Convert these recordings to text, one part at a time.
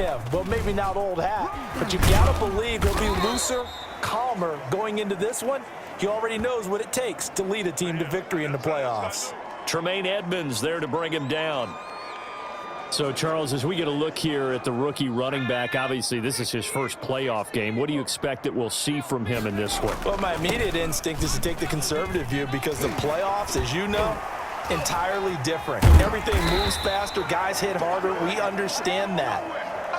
him. Well, maybe not old hat, but you got to believe he'll be looser, calmer going into this one. He already knows what it takes to lead a team to victory in the playoffs. Tremaine Edmonds there to bring him down. So, Charles, as we get a look here at the rookie running back, obviously this is his first playoff game. What do you expect that we'll see from him in this one? Well, my immediate instinct is to take the conservative view because the playoffs, as you know, entirely different. Everything moves faster. Guys hit harder. We understand that.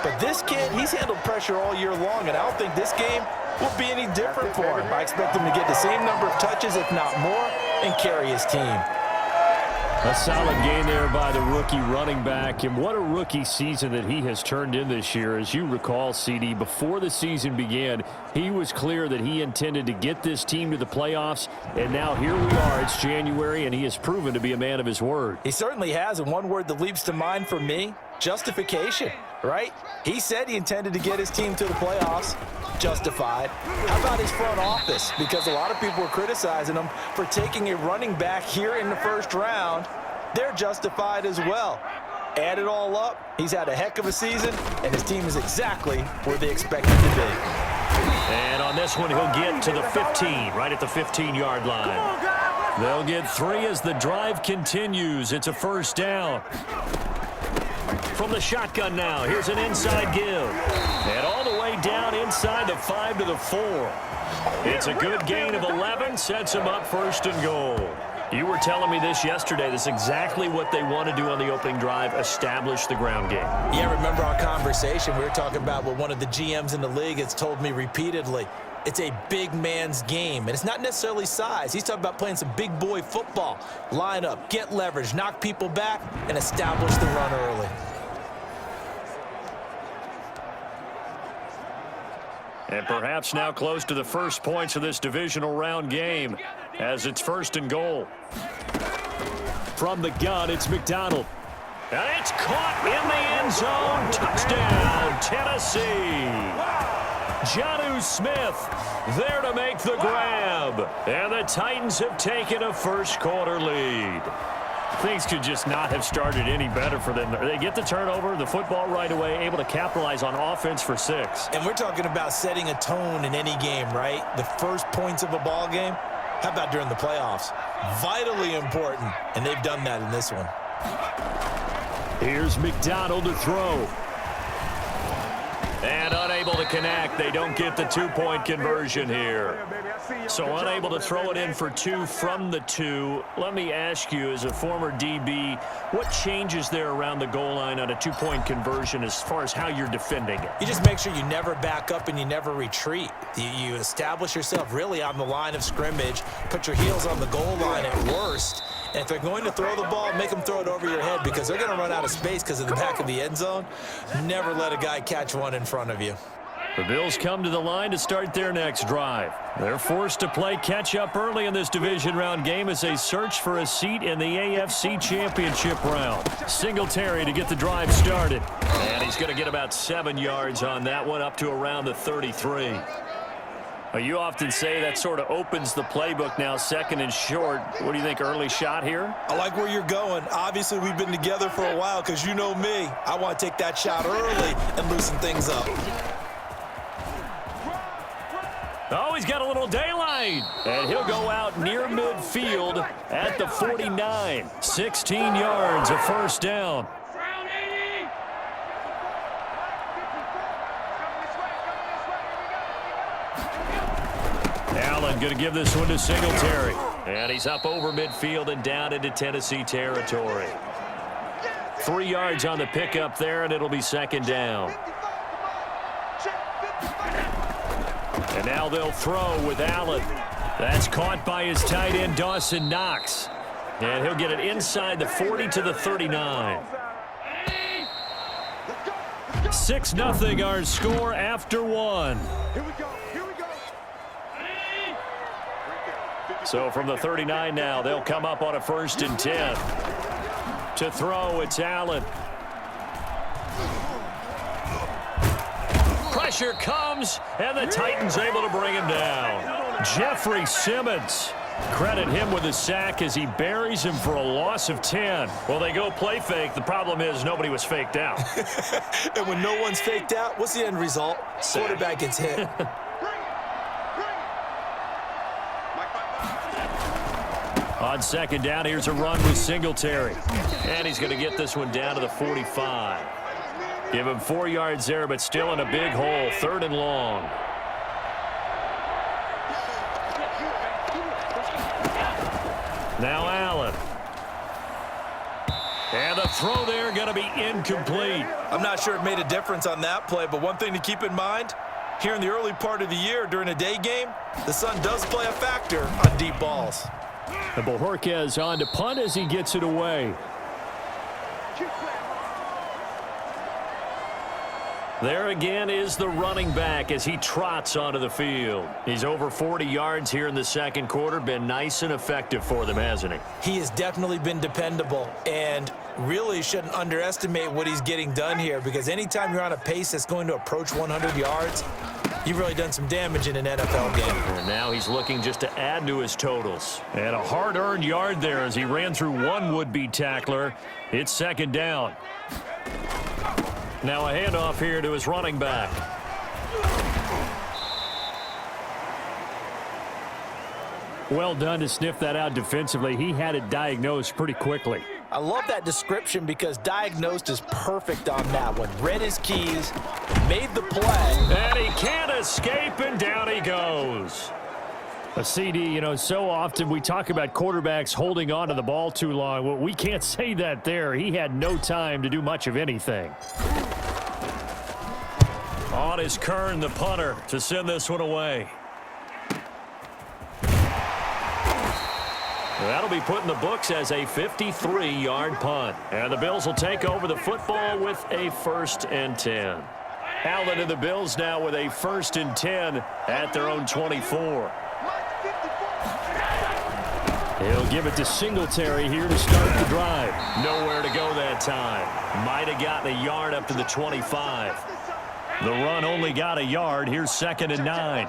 But this kid, he's handled pressure all year long, and I don't think this game will be any different for him. I expect him to get the same number of touches, if not more, and carry his team. A solid game there by the rookie running back, and what a rookie season that he has turned in this year. As you recall, CD, before the season began, he was clear that he intended to get this team to the playoffs, and now here we are. It's January, and he has proven to be a man of his word. He certainly has, and one word that leaps to mind for me, justification, right? He said he intended to get his team to the playoffs. Justified. How about his front office? Because a lot of people were criticizing him for taking a running back here in the first round. They're justified as well. Add it all up, he's had a heck of a season, and his team is exactly where they expect him to be. And on this one, he'll get to the 15, right at the 15-yard line. They'll get 3 as the drive continues. It's a first down. From the shotgun now, here's an inside give. And all the way down inside the 5 to the 4. It's a good gain of 11, sets him up first and goal. You were telling me this yesterday. This is exactly what they want to do on the opening drive, establish the ground game. Yeah, remember our conversation? We were talking about what one of the GMs in the league has told me repeatedly. It's a big man's game, and it's not necessarily size. He's talking about playing some big boy football. Line up, get leverage, knock people back, and establish the run early. And perhaps now close to the first points of this divisional round game as it's first and goal. From the gun, it's McDonald. And it's caught in the end zone. Touchdown, Tennessee. Jonnu Smith there to make the grab. And the Titans have taken a first quarter lead. Things could just not have started any better for them. They get the turnover, the football right away, able to capitalize on offense for 6. And we're talking about setting a tone in any game, right? The first points of a ball game. How about during the playoffs? Vitally important, and they've done that in this one. Here's McDonald to throw. And unable to connect. They don't get the 2-point conversion here. So unable to throw it in for 2 from the 2. Let me ask you, as a former DB, what changes there around the goal line on a 2-point conversion as far as how you're defending it? You just make sure you never back up and you never retreat. You establish yourself really on the line of scrimmage, put your heels on the goal line at worst. And if they're going to throw the ball, make them throw it over your head because they're going to run out of space because of the back of the end zone. Never let a guy catch one in front of you. The Bills come to the line to start their next drive. They're forced to play catch-up early in this division round game as they search for a seat in the AFC Championship round. Singletary to get the drive started. And he's going to get about 7 yards on that one, up to around the 33. You often say that sort of opens the playbook now, second and short. What do you think, early shot here? I like where you're going. Obviously, we've been together for a while because you know me. I want to take that shot early and loosen things up. Oh, he's got a little daylight. And he'll go out near midfield at the 49. 16 yards, a first down. Allen going to give this one to Singletary. And he's up over midfield and down into Tennessee territory. 3 yards on the pickup there, and it'll be second down. And now they'll throw with Allen. That's caught by his tight end, Dawson Knox. And he'll get it inside the 40 to the 39. 6-0 our score after 1. So from the 39 now, they'll come up on a 1st and 10. To throw, it's Allen. Pressure comes, and the Titans able to bring him down. Jeffrey Simmons Credit him with a sack as he buries him for a loss of 10. Well, they go play fake. The problem is nobody was faked out. And when no one's faked out, what's the end result? Quarterback gets hit. On second down, here's a run with Singletary. And he's going to get this one down to the 45. Give him 4 yards there, but still in a big hole. 3rd and long. Now Allen. And the throw there going to be incomplete. I'm not sure it made a difference on that play, but one thing to keep in mind, here in the early part of the year during a day game, the sun does play a factor on deep balls. And Bojorquez on to punt as he gets it away. There again is the running back as he trots onto the field. He's over 40 yards here in the second quarter. Been nice and effective for them, hasn't he? He has definitely been dependable and really shouldn't underestimate what he's getting done here, because anytime you're on a pace that's going to approach 100 yards, you've really done some damage in an NFL game. And now he's looking just to add to his totals. And a hard-earned yard there as he ran through one would-be tackler. It's second down. Now a handoff here to his running back. Well done to sniff that out defensively. He had it diagnosed pretty quickly. I love that description because diagnosed is perfect on that one. Read his keys, made the play. And he can't escape, and down he goes. A CD, so often we talk about quarterbacks holding on to the ball too long. Well, we can't say that there. He had no time to do much of anything. On is Kern, the punter, to send this one away. That'll be put in the books as a 53-yard punt. And the Bills will take over the football with a 1st and 10. Allen and the Bills now with a 1st and 10 at their own 24. He'll give it to Singletary here to start the drive. Nowhere to go that time. Might have gotten a yard up to the 25. The run only got a yard. Here's 2nd and 9.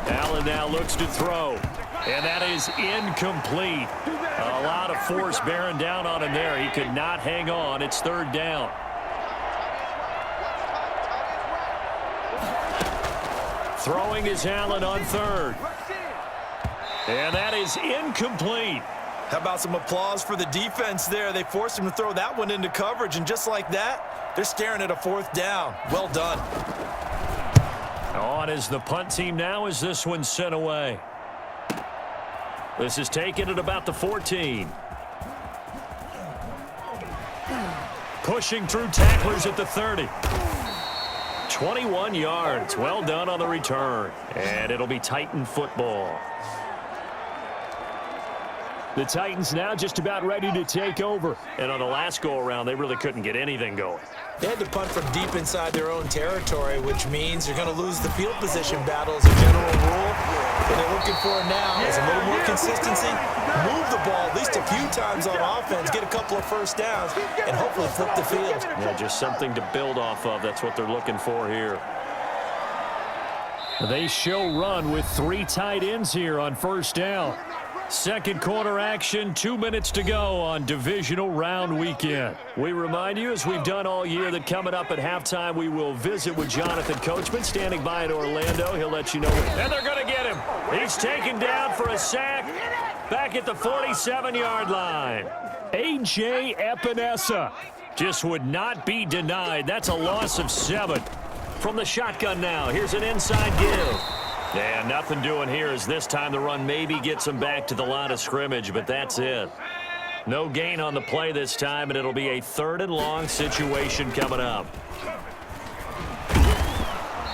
Allen now looks to throw. And that is incomplete. A lot of force bearing down on him there. He could not hang on. It's 3rd down. Throwing is Allen on 3rd. And that is incomplete. How about some applause for the defense there? They forced him to throw that one into coverage, and just like that, they're staring at a 4th down. Well done. On is the punt team now as this one's sent away. This is taken at about the 14. Pushing through tacklers at the 30. 21 yards. Well done on the return. And it'll be Titan football. The Titans now just about ready to take over. And on the last go-around, they really couldn't get anything going. They had to punt from deep inside their own territory, which means you're going to lose the field position battle as a general rule. What they're looking for now is a little more consistency, move the ball at least a few times on offense, get a couple of 1st downs, and hopefully flip the field. Yeah, just something to build off of. That's what they're looking for here. They show run with 3 tight ends here on 1st down. Second quarter action, 2 minutes to go on divisional round weekend. We remind you, as we've done all year, that coming up at halftime, we will visit with Jonathan Coachman, standing by in Orlando. He'll let you know. And they're going to get him. He's taken down for a sack back at the 47-yard line. A.J. Epinesa just would not be denied. That's a loss of 7. From the shotgun now, here's an inside give. Yeah, nothing doing here as this time the run maybe gets him back to the line of scrimmage, but that's it. No gain on the play this time, and it'll be a 3rd and long situation coming up.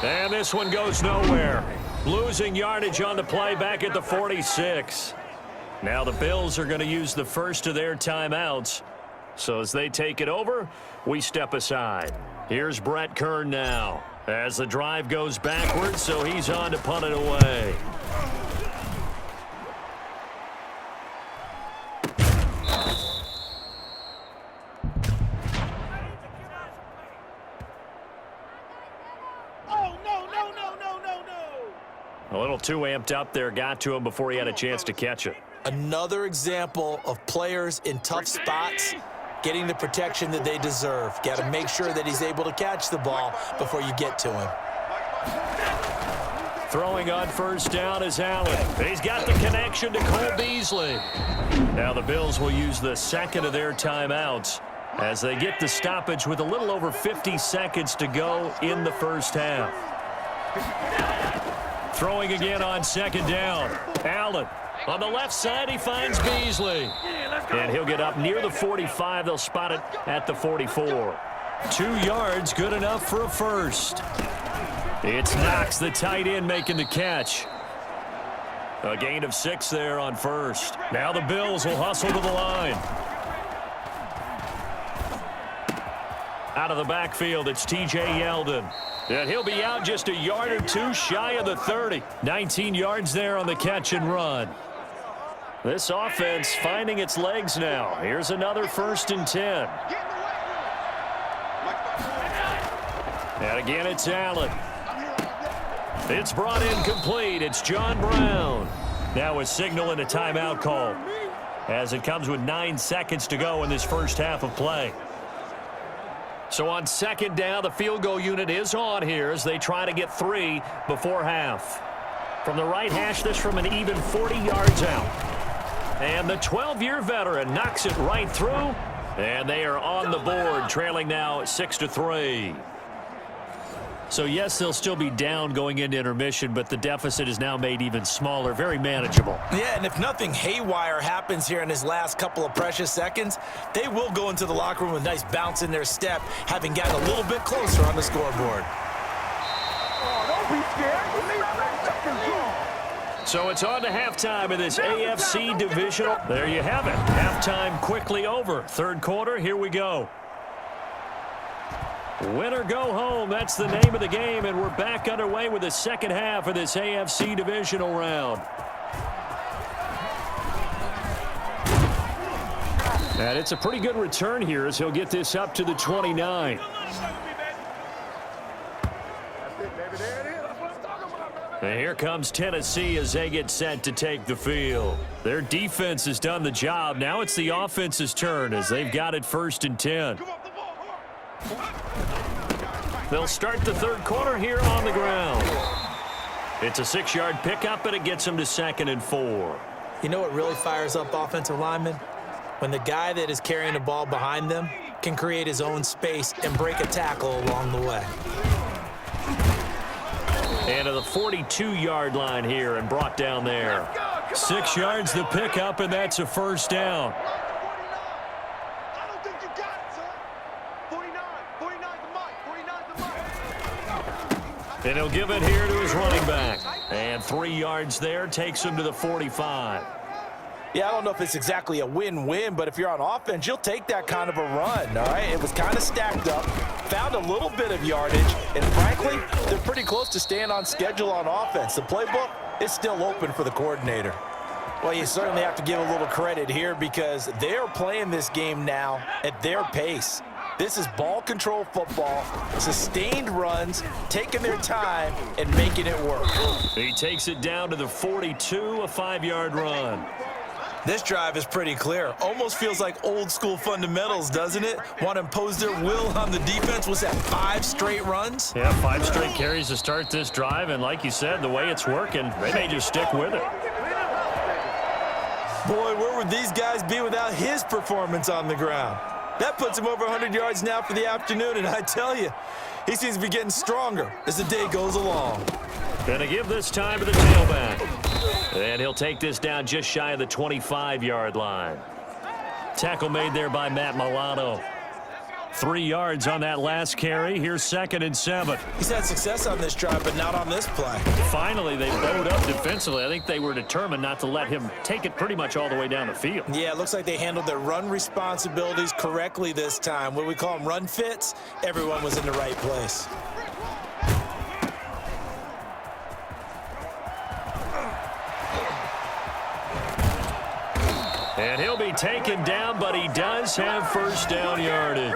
And this one goes nowhere. Losing yardage on the play back at the 46. Now the Bills are going to use the first of their timeouts. So as they take it over, we step aside. Here's Brett Kern now. As the drive goes backwards, so he's on to punt it away. Oh, no, too amped up there, got to him before he had a chance to catch it. Another example of players in tough spots getting the protection that they deserve. Got to make sure that he's able to catch the ball before you get to him. Throwing on first down is Allen. He's got the connection to Cole Beasley. Now the Bills will use the second of their timeouts as they get the stoppage with a little over 50 seconds to go in the first half. Throwing again on second down. Allen on the left side, he finds Beasley. And he'll get up near the 45. They'll spot it at the 44. 2 yards, good enough for a first. It's Knox, the tight end, making the catch. A gain of 6 there on first. Now the Bills will hustle to the line. Out of the backfield, it's T.J. Yeldon. And he'll be out just a yard or two shy of the 30. 19 yards there on the catch and run. This offense finding its legs now. Here's another 1st and 10. And again, it's Allen. It's brought in complete. It's John Brown. Now a signal and a timeout call as it comes with 9 seconds to go in this first half of play. So on second down, the field goal unit is on here as they try to get 3 before half. From the right hash, this from an even 40 yards out. And the 12-year veteran knocks it right through. And they are on the board, trailing now 6-3. So, yes, they'll still be down going into intermission, but the deficit is now made even smaller, very manageable. Yeah, and if nothing haywire happens here in his last couple of precious seconds, they will go into the locker room with a nice bounce in their step, having gotten a little bit closer on the scoreboard. So it's on to halftime in this AFC divisional. There you have it. Halftime quickly over. Third quarter, here we go. Win or go home, that's the name of the game, and we're back underway with the second half of this AFC divisional round. And it's a pretty good return here as he'll get this up to the 29. And here comes Tennessee as they get set to take the field. Their defense has done the job. Now it's the offense's turn as they've got it 1st and 10. They'll start the third quarter here on the ground. It's a 6-yard pickup, and it gets them to 2nd and 4. You know what really fires up offensive linemen? When the guy that is carrying the ball behind them can create his own space and break a tackle along the way. And to the 42-yard line here and brought down there. 6 yards the pickup, and that's a first down. And he'll give it here to his running back. And 3 yards there takes him to the 45. Yeah, I don't know if it's exactly a win-win, but if you're on offense, you'll take that kind of a run, all right? It was kind of stacked up, found a little bit of yardage, and frankly, they're pretty close to staying on schedule on offense. The playbook is still open for the coordinator. Well, you certainly have to give a little credit here because they're playing this game now at their pace. This is ball control football, sustained runs, taking their time and making it work. He takes it down to the 42, a 5-yard run. This drive is pretty clear. Almost feels like old school fundamentals, doesn't it? Want to impose their will on the defense. Was that 5 straight runs? Yeah, 5 straight carries to start this drive, and like you said, the way it's working, they may just stick with it. Boy, where would these guys be without his performance on the ground? That puts him over 100 yards now for the afternoon, and I tell you, he seems to be getting stronger as the day goes along. Gonna give this time to the tailback. And he'll take this down just shy of the 25-yard line. Tackle made there by Matt Milano. 3 yards on that last carry. Here's 2nd and 7. He's had success on this drive, but not on this play. Finally, they bowed up defensively. I think they were determined not to let him take it pretty much all the way down the field. Yeah, it looks like they handled their run responsibilities correctly this time. What we call them run fits, everyone was in the right place. And he'll be taken down, but he does have first down yardage.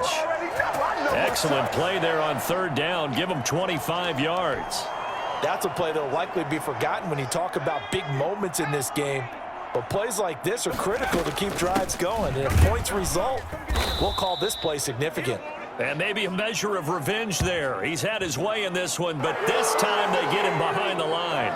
Excellent play there on 3rd down. Give him 25 yards. That's a play that will likely be forgotten when you talk about big moments in this game. But plays like this are critical to keep drives going. And if points result, we'll call this play significant. And maybe a measure of revenge there. He's had his way in this one, but this time they get him behind the line.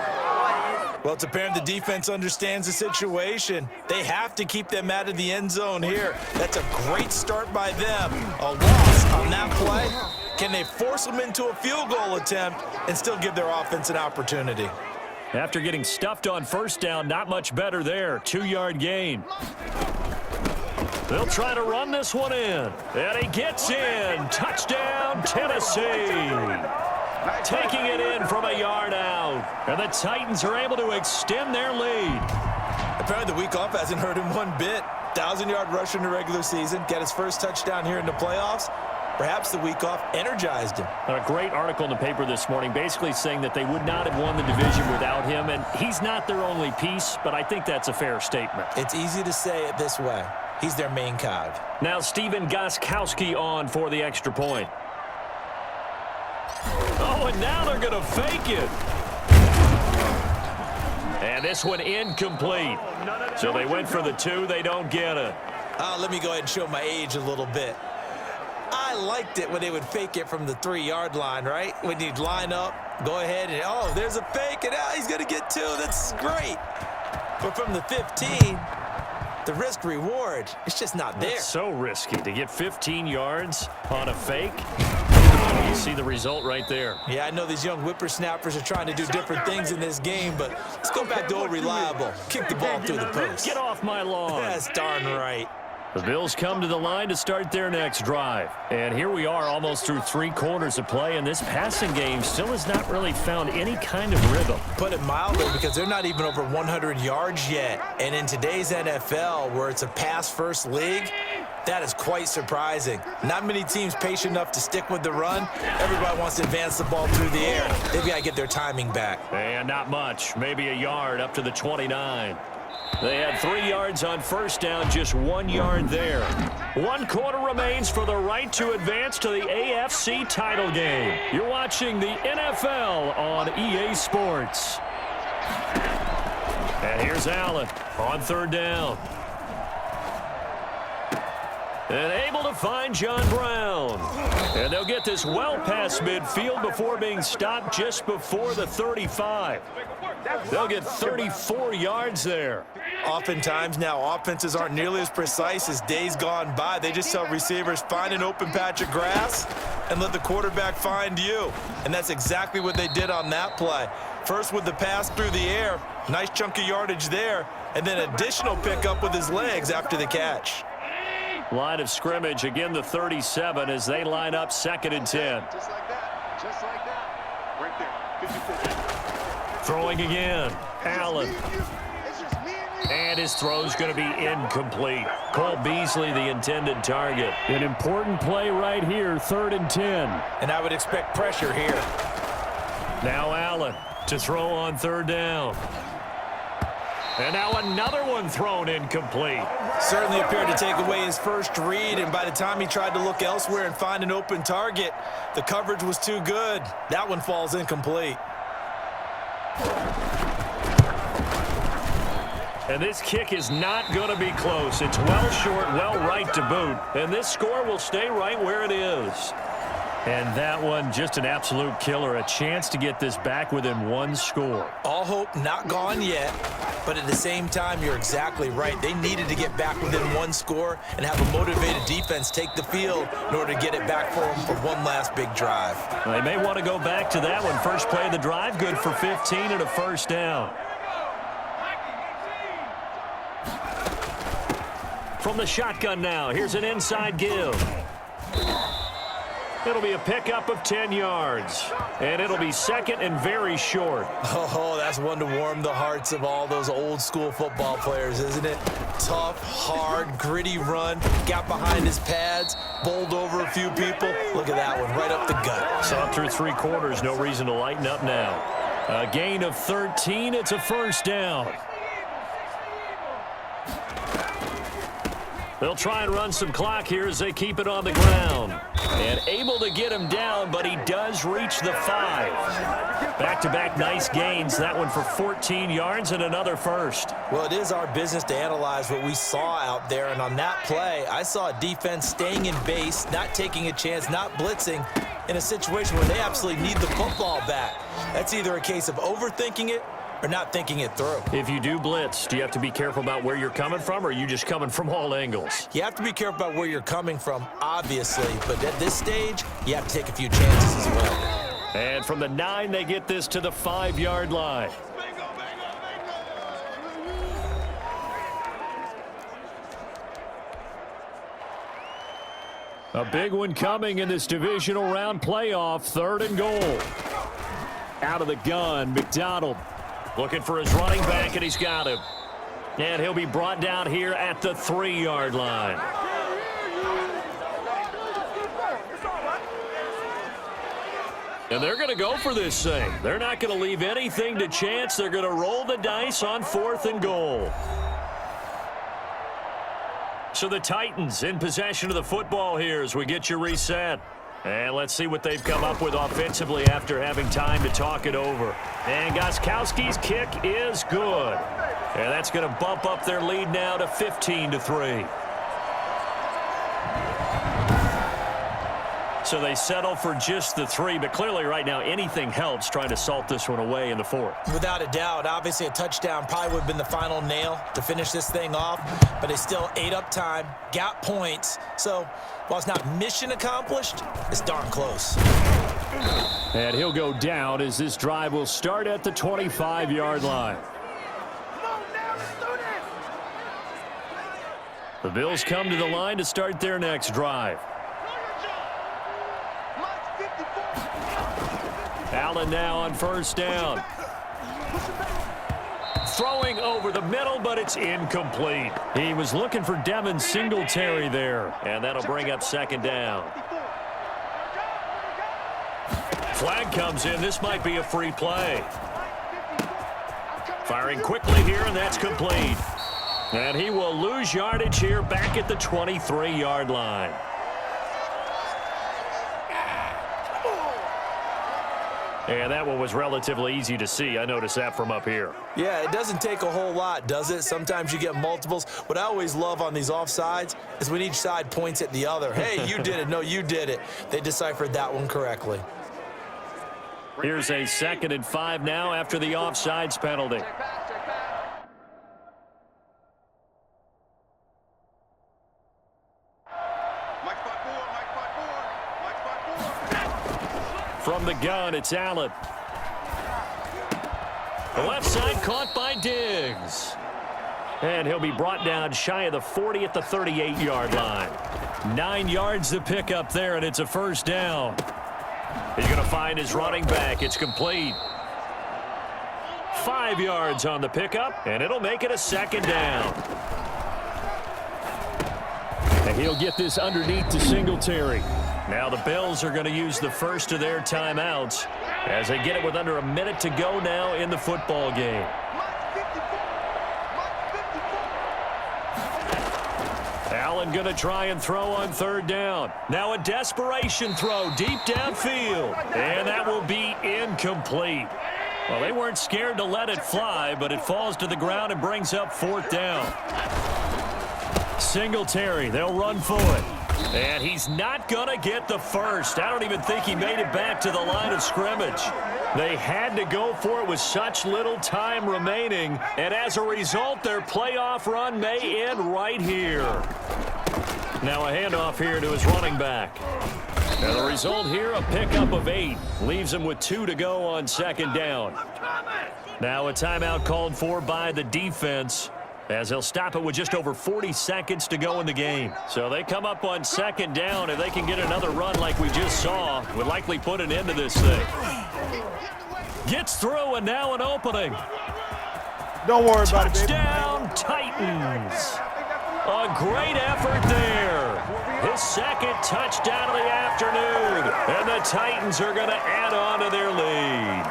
Well, it's apparent the defense understands the situation. They have to keep them out of the end zone here. That's a great start by them. A loss on that play. Can they force them into a field goal attempt and still give their offense an opportunity? After getting stuffed on first down, not much better there. 2-yard gain. They'll try to run this one in. And he gets in. Touchdown, Tennessee. Taking it in from a yard out. And the Titans are able to extend their lead. Apparently the week off hasn't hurt him one bit. 1,000-yard rush in the regular season. Get his first touchdown here in the playoffs. Perhaps the week off energized him. A great article in the paper this morning basically saying that they would not have won the division without him. And he's not their only piece, but I think that's a fair statement. It's easy to say it this way. He's their main cog. Now Steven Gostkowski on for the extra point. Oh, and now they're going to fake it. And this one incomplete. So they went for the 2. They don't get it. Let me go ahead and show my age a little bit. I liked it when they would fake it from the 3-yard line, right? When you'd line up, go ahead and, oh, there's a fake, and he's going to get 2. That's great. But from the 15, the risk-reward, it's just not there. It's so risky to get 15 yards on a fake. You see the result right there. Yeah, I know these young whippersnappers are trying to do different things in this game, but let's go back to old reliable. Kick the ball through the post. Get off my lawn. That's darn right. The Bills come to the line to start their next drive. And here we are almost through 3 quarters of play, and this passing game still has not really found any kind of rhythm. Put it mildly, because they're not even over 100 yards yet. And in today's NFL, where it's a pass-first league, that is quite surprising. Not many teams patient enough to stick with the run. Everybody wants to advance the ball through the air. They've got to get their timing back. And not much. Maybe a yard up to the 29. They had 3 yards on first down, just 1 yard there. 1 quarter remains for the right to advance to the AFC title game. You're watching the NFL on EA Sports. And here's Allen on 3rd down. And able to find John Brown. And they'll get this well past midfield before being stopped just before the 35. They'll get 34 yards there. Oftentimes now, offenses aren't nearly as precise as days gone by. They just tell receivers, find an open patch of grass and let the quarterback find you. And that's exactly what they did on that play. First with the pass through the air, nice chunk of yardage there, and then additional pickup with his legs after the catch. Line of scrimmage, again the 37 as they line up 2nd and 10. Just like that. Just like that. Right there. 50-50. Throwing again. Allen. And his throw's going to be incomplete. Cole Beasley, the intended target. An important play right here, 3rd and 10. And I would expect pressure here. Now Allen to throw on 3rd down. And now another one thrown incomplete. Certainly appeared to take away his first read, and by the time he tried to look elsewhere and find an open target, the coverage was too good. That one falls incomplete. And this kick is not going to be close. It's well short, well right to boot. And this score will stay right where it is. And that one, just an absolute killer. A chance to get this back within 1 score. All hope not gone yet, but at the same time, you're exactly right. They needed to get back within 1 score and have a motivated defense take the field in order to get it back for them for one last big drive. They may want to go back to that one. First play of the drive, good for 15 and a first down. From the shotgun now, here's an inside give. It'll be a pickup of 10 yards. And it'll be 2nd and very short. Oh, that's one to warm the hearts of all those old school football players, isn't it? Tough, hard, gritty run. Got behind his pads, bowled over a few people. Look at that one, right up the gut. Saw through 3 quarters, no reason to lighten up now. A gain of 13, it's a first down. They'll try and run some clock here as they keep it on the ground. And able to get him down, but he does reach the 5. Back-to-back nice gains. That one for 14 yards and another first. Well, it is our business to analyze what we saw out there. And on that play, I saw a defense staying in base, not taking a chance, not blitzing in a situation where they absolutely need the football back. That's either a case of overthinking it or not thinking it through. If you do blitz, do you have to be careful about where you're coming from, or are you just coming from all angles? You have to be careful about where you're coming from, obviously, but at this stage, you have to take a few chances as well. And from the 9, they get this to the 5-yard line. A big one coming in this divisional round playoff, 3rd and goal. Out of the gun, McDonald looking for his running back, and he's got him. And he'll be brought down here at the 3-yard line. And they're going to go for this thing. They're not going to leave anything to chance. They're going to roll the dice on 4th and goal. So the Titans in possession of the football here as we get you reset. And let's see what they've come up with offensively after having time to talk it over. And Gostkowski's kick is good. And that's going to bump up their lead now to 15-3. So they settle for just the 3, but clearly right now anything helps trying to salt this one away in the 4th. Without a doubt, obviously a touchdown probably would have been the final nail to finish this thing off, but they still ate up time, got points. So while it's not mission accomplished, it's darn close. And he'll go down as this drive will start at the 25-yard line. The Bills come to the line to start their next drive. Allen now on 1st down. Throwing over the middle, but it's incomplete. He was looking for Devin Singletary there, and that'll bring up 2nd down. Flag comes in. This might be a free play. Firing quickly here, and that's complete. And he will lose yardage here back at the 23-yard line. And that one was relatively easy to see. I noticed that from up here. Yeah, it doesn't take a whole lot, does it? Sometimes you get multiples. What I always love on these offsides is when each side points at the other. Hey, you did it. No, you did it. They deciphered that one correctly. Here's a 2nd and 5 now after the offsides penalty. From the gun, it's Allen. The left side caught by Diggs. And he'll be brought down shy of the 40 at the 38-yard line. 9 yards to pick up there, and it's a 1st down. He's going to find his running back. It's complete. 5 yards on the pickup, and it'll make it a 2nd down. And he'll get this underneath to Singletary. Now the Bills are going to use the first of their timeouts as they get it with under a minute to go now in the football game. Allen going to try and throw on 3rd down. Now a desperation throw deep downfield, and that will be incomplete. Well, they weren't scared to let it fly, but it falls to the ground and brings up 4th down. Singletary, they'll run for it. And he's not going to get the first. I don't even think he made it back to the line of scrimmage. They had to go for it with such little time remaining. And as a result, their playoff run may end right here. Now a handoff here to his running back. And the result here, a pickup of 8. Leaves him with 2 to go on 2nd down. Now a timeout called for by the defense, as they'll stop it with just over 40 seconds to go in the game. So they come up on 2nd down. If they can get another run like we just saw, would likely put an end to this thing. Gets through, and now an opening. Don't worry about it, baby. Touchdown, Titans. A great effort there. His 2nd touchdown of the afternoon. And the Titans are going to add on to their lead.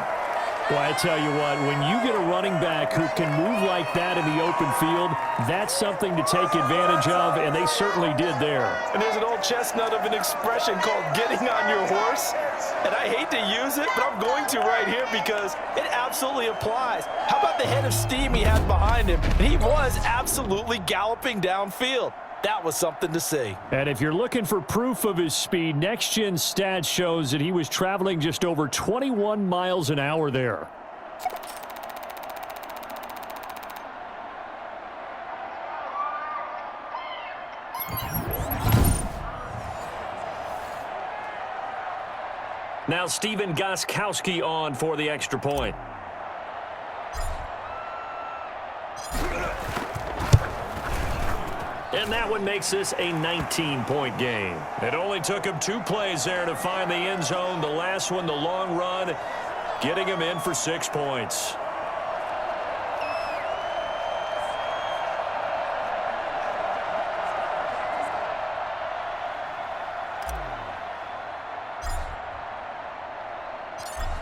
Well, I tell you what, when you get a running back who can move like that in the open field, that's something to take advantage of, and they certainly did there. And there's an old chestnut of an expression called getting on your horse. And I hate to use it, but I'm going to right here because it absolutely applies. How about the head of steam he had behind him? And he was absolutely galloping downfield. That was something to see. And if you're looking for proof of his speed, Next Gen Stats shows that he was traveling just over 21 miles an hour there. Now Steven Gostkowski on for the extra point. And that one makes this a 19-point game. It only took him 2 plays there to find the end zone. The last one, the long run, getting him in for 6 points.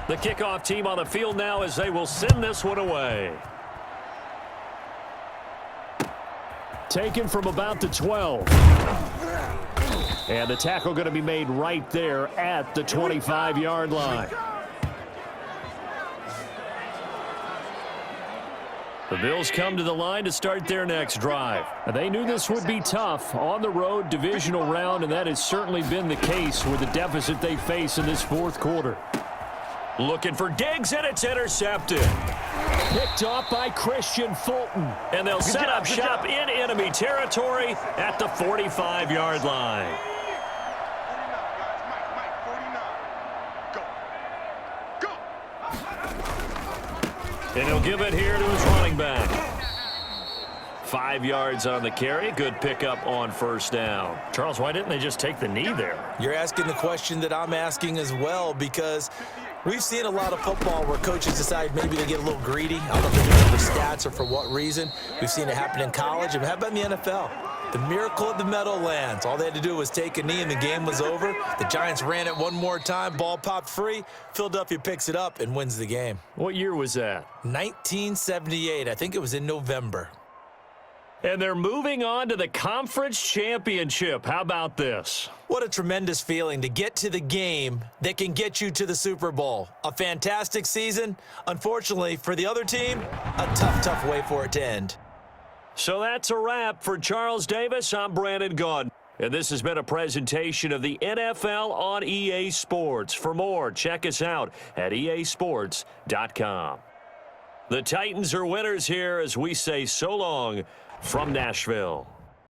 The kickoff team on the field now as they will send this one away. Taken from about the 12. And the tackle going to be made right there at the 25-yard line. The Bills come to the line to start their next drive. They knew this would be tough on the road, divisional round, and that has certainly been the case with the deficit they face in this fourth quarter. Looking for Diggs, and it's intercepted. Picked off by Christian Fulton. And they'll set up shop in enemy territory at the 45-yard line. 49, guys. Mike, 49. Go. Go. And he'll give it here to his running back. 5 yards on the carry. Good pickup on first down. Charles, why didn't they just take the knee there? You're asking the question that I'm asking as well, because we've seen a lot of football where coaches decide maybe they get a little greedy. I don't know if they're doing it for stats or for what reason. We've seen it happen in college. And how about in the NFL? The miracle of the Meadowlands. All they had to do was take a knee and the game was over. The Giants ran it one more time. Ball popped free. Philadelphia picks it up and wins the game. What year was that? 1978. I think it was in November. And they're moving on to the conference championship. How about this? What a tremendous feeling to get to the game that can get you to the Super Bowl. A fantastic season. Unfortunately, for the other team, a tough way for it to end. So that's a wrap for Charles Davis. I'm Brandon Gaudin. And this has been a presentation of the NFL on EA Sports. For more, check us out at easports.com. The Titans are winners here as we say so long from Nashville.